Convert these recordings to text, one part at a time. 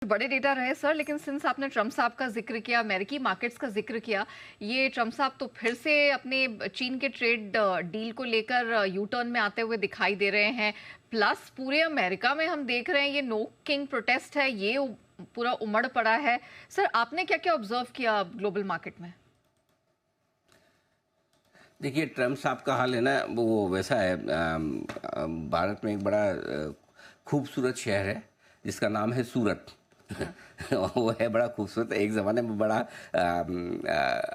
बड़े डेटा रहे सर, लेकिन सिंस आपने ट्रम्प साहब का जिक्र किया, अमेरिकी मार्केट्स का जिक्र किया, ये ट्रम्प साहब तो फिर से अपने चीन के ट्रेड डील को लेकर यू टर्न में आते हुए दिखाई दे रहे हैं। प्लस पूरे अमेरिका में हम देख रहे हैं ये नो किंग प्रोटेस्ट है, ये पूरा उमड़ पड़ा है। सर आपने क्या क्या ऑब्जर्व किया ग्लोबल मार्केट में? देखिए, ट्रम्प साहब का हाल है ना, वो वैसा है। भारत में एक बड़ा खूबसूरत शहर है जिसका नाम है सूरत। वो है बड़ा खूबसूरत। एक ज़माने में बड़ा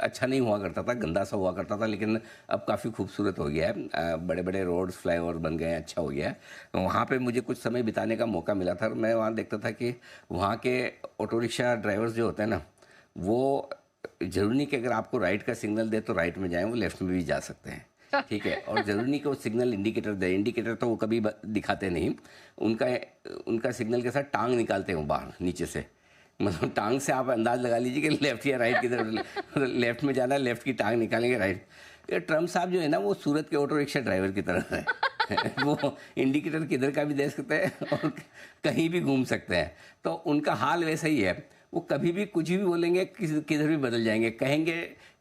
अच्छा नहीं हुआ करता था, गंदा सा हुआ करता था, लेकिन अब काफ़ी खूबसूरत हो गया है। बड़े बड़े रोड्स, फ्लाईओवर बन गए हैं, अच्छा हो गया है। तो वहाँ पे मुझे कुछ समय बिताने का मौका मिला था और मैं वहाँ देखता था कि वहाँ के ऑटो रिक्शा ड्राइवर्स जो होते हैं ना, वो जरूरी नहीं कि अगर आपको राइट का सिग्नल दे तो राइट में जाएं, वो लेफ्ट में भी जा सकते हैं। ठीक है। और ज़रूरी नहीं कि वो सिग्नल इंडिकेटर दे, इंडिकेटर तो वो कभी दिखाते नहीं। उनका उनका सिग्नल के साथ टांग निकालते हैं वो बाहर नीचे से। मतलब टांग से आप अंदाज लगा लीजिए कि लेफ्ट या राइट किधर, लेफ्ट में जाना है, लेफ्ट की टांग निकालेंगे, राइट। ये ट्रम्प साहब जो है ना, वो सूरत के ऑटो रिक्शा ड्राइवर की तरह है। वो इंडिकेटर किधर का भी दे सकते हैं और कहीं भी घूम सकते हैं। तो उनका हाल वैसा ही है। वो कभी भी कुछ भी बोलेंगे, किधर भी बदल जाएंगे। कहेंगे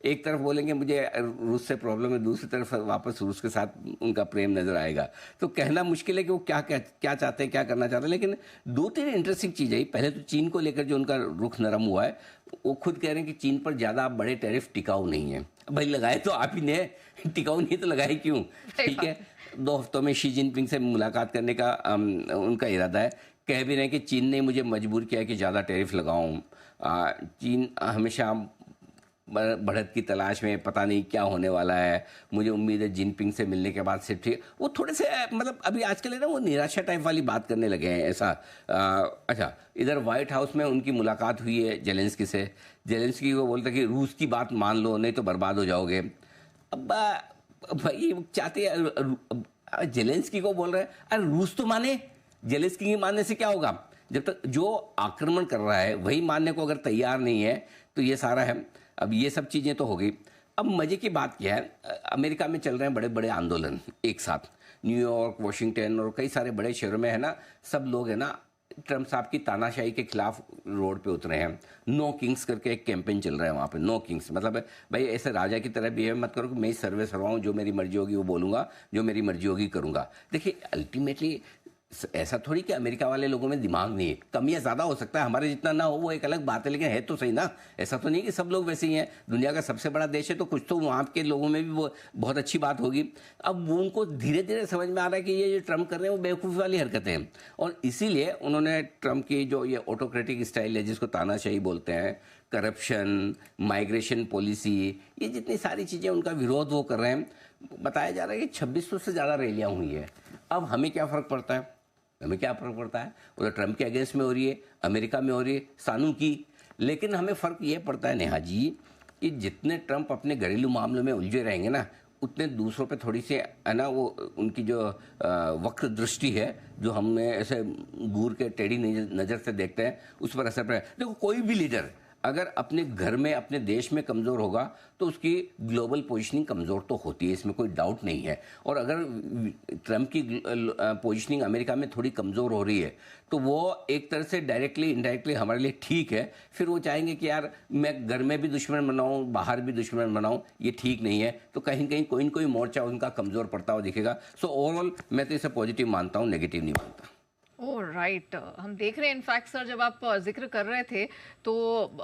एक तरफ बोलेंगे मुझे रूस से प्रॉब्लम है, दूसरी तरफ वापस रूस के साथ उनका प्रेम नजर आएगा। तो कहना मुश्किल है कि वो क्या क्या क्या चाहते हैं, क्या करना चाहते हैं। लेकिन दो तीन इंटरेस्टिंग चीज़ है। पहले तो चीन को लेकर जो उनका रुख नरम हुआ है, वो खुद कह रहे हैं कि चीन पर ज़्यादा बड़े टैरिफ टिकाऊ नहीं है। भाई लगाए तो आप ही ने, टिकाऊ नहीं तो लगाए क्यों? ठीक है। 2 हफ्तों में शी जिनपिंग से मुलाकात करने का उनका इरादा है। कह भी रहे हैं कि चीन ने मुझे मजबूर किया कि ज़्यादा टैरिफ लगाऊं। चीन हमेशा बढ़त की तलाश में, पता नहीं क्या होने वाला है। मुझे उम्मीद है जिनपिंग से मिलने के बाद से ठीक। वो थोड़े से मतलब अभी आजकल है ना, वो निराशा टाइप वाली बात करने लगे हैं ऐसा। अच्छा, इधर वाइट हाउस में उनकी मुलाकात हुई है जेलेंस्की से। जेलेंस्की को बोलता कि रूस की बात मान लो नहीं तो बर्बाद हो जाओगे। अब भाई चाहते हैं, जेलेंस्की को बोल रहे हैं अरे रूस तो माने। जेलेंस्की के मानने से क्या होगा? जब तक जो आक्रमण कर रहा है वही मानने को अगर तैयार नहीं है तो ये सारा है। अब ये सब चीज़ें तो हो गई। अब मज़े की बात क्या है, अमेरिका में चल रहे हैं बड़े बड़े आंदोलन एक साथ। न्यूयॉर्क, वॉशिंगटन और कई सारे बड़े शहरों में है ना, सब लोग है ना ट्रम्प साहब की तानाशाही के खिलाफ रोड पे उतरे हैं। नो किंग्स करके एक कैंपेन चल रहा है वहाँ पे। नो किंग्स मतलब भाई ऐसे राजा की तरह बिहेव मत करो कि मैं सर्वे सरवाऊँ, जो मेरी मर्जी होगी वो बोलूँगा, जो मेरी मर्जी होगी करूँगा। देखिए अल्टीमेटली ऐसा थोड़ी कि अमेरिका वाले लोगों में दिमाग नहीं है। कम या ज़्यादा हो सकता है, हमारे जितना ना हो वो एक अलग बात है, लेकिन है तो सही ना। ऐसा तो नहीं कि सब लोग वैसे ही हैं। दुनिया का सबसे बड़ा देश है तो कुछ तो वहाँ के लोगों में भी वो बहुत अच्छी बात होगी। अब वो उनको धीरे धीरे समझ में आ रहा है कि ये जो ट्रम्प कर रहे हैं वो बेवकूफ़ी वाली हरकतें हैं। और इसीलिए उन्होंने ट्रम्प की जो ये ऑटोक्रेटिक स्टाइल है, जिसको तानाशाही बोलते हैं, करप्शन, माइग्रेशन पॉलिसी, ये जितनी सारी चीज़ें उनका विरोध वो कर रहे हैं। बताया जा रहा है कि 2600 से ज़्यादा रैलियाँ हुई है। अब हमें क्या फ़र्क पड़ता है? हमें क्या फर्क पड़ता है? उधर ट्रम्प के अगेंस्ट में हो रही है, अमेरिका में हो रही है, सानू की। लेकिन हमें फ़र्क ये पड़ता है नेहा जी कि जितने ट्रम्प अपने घरेलू मामलों में उलझे रहेंगे ना, उतने दूसरों पे थोड़ी सी है ना वो उनकी जो वक्र दृष्टि है, जो हमें ऐसे घूर के टेढ़ी नज़र से देखते हैं, उस पर असर पड़े। देखो कोई भी लीडर अगर अपने घर में, अपने देश में कमज़ोर होगा तो उसकी ग्लोबल पोजीशनिंग कमज़ोर तो होती है, इसमें कोई डाउट नहीं है। और अगर ट्रम्प की पोजीशनिंग अमेरिका में थोड़ी कमज़ोर हो रही है तो वो एक तरह से डायरेक्टली इनडायरेक्टली हमारे लिए ठीक है। फिर वो चाहेंगे कि यार मैं घर में भी दुश्मन बनाऊं, बाहर भी दुश्मन बनाऊं, ये ठीक नहीं है। तो कहीं कहीं कोई न कोई मोर्चा उनका कमज़ोर पड़ता हुआ दिखेगा। सो ओवरऑल मैं तो इसे पॉजिटिव मानता हूँ, नेगेटिव नहीं मानता। ओह राइट, हम देख रहे हैं इनफैक्ट सर, जब आप जिक्र कर रहे थे तो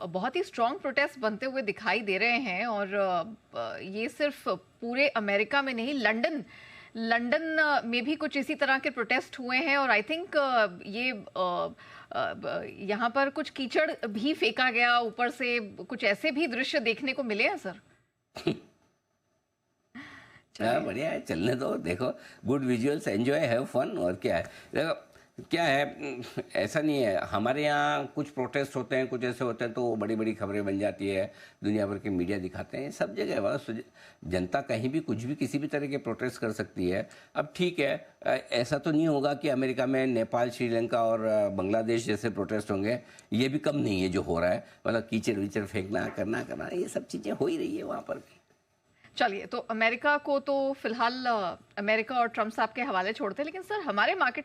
बहुत ही स्ट्रॉन्ग प्रोटेस्ट बनते हुए दिखाई दे रहे हैं। और ये सिर्फ पूरे अमेरिका में नहीं, लंदन लंदन में भी कुछ इसी तरह के प्रोटेस्ट हुए हैं। और आई थिंक ये यहाँ पर कुछ कीचड़ भी फेंका गया ऊपर से, कुछ ऐसे भी दृश्य देखने को मिले हैं सर। हाँ बढ़िया है, चलने दो। देखो good visuals, enjoy, have fun. और क्या है, देखो क्या है, ऐसा नहीं है। हमारे यहाँ कुछ प्रोटेस्ट होते हैं, कुछ ऐसे होते हैं तो बड़ी बड़ी खबरें बन जाती है, दुनिया भर के मीडिया दिखाते हैं। सब जगह बस जनता कहीं भी कुछ भी किसी भी तरह के प्रोटेस्ट कर सकती है। अब ठीक है, ऐसा तो नहीं होगा कि अमेरिका में नेपाल, श्रीलंका और बांग्लादेश जैसे प्रोटेस्ट होंगे। ये भी कम नहीं है जो हो रहा है। मतलब कीचड़ वीचड़ फेंकना, करना, ये सब चीज़ें हो ही रही है वहाँ पर भी। चलिए, तो अमेरिका को तो फिलहाल अमेरिका और ट्रम्प साहब के हवाले छोड़ते हैं, लेकिन सर हमारे मार्केट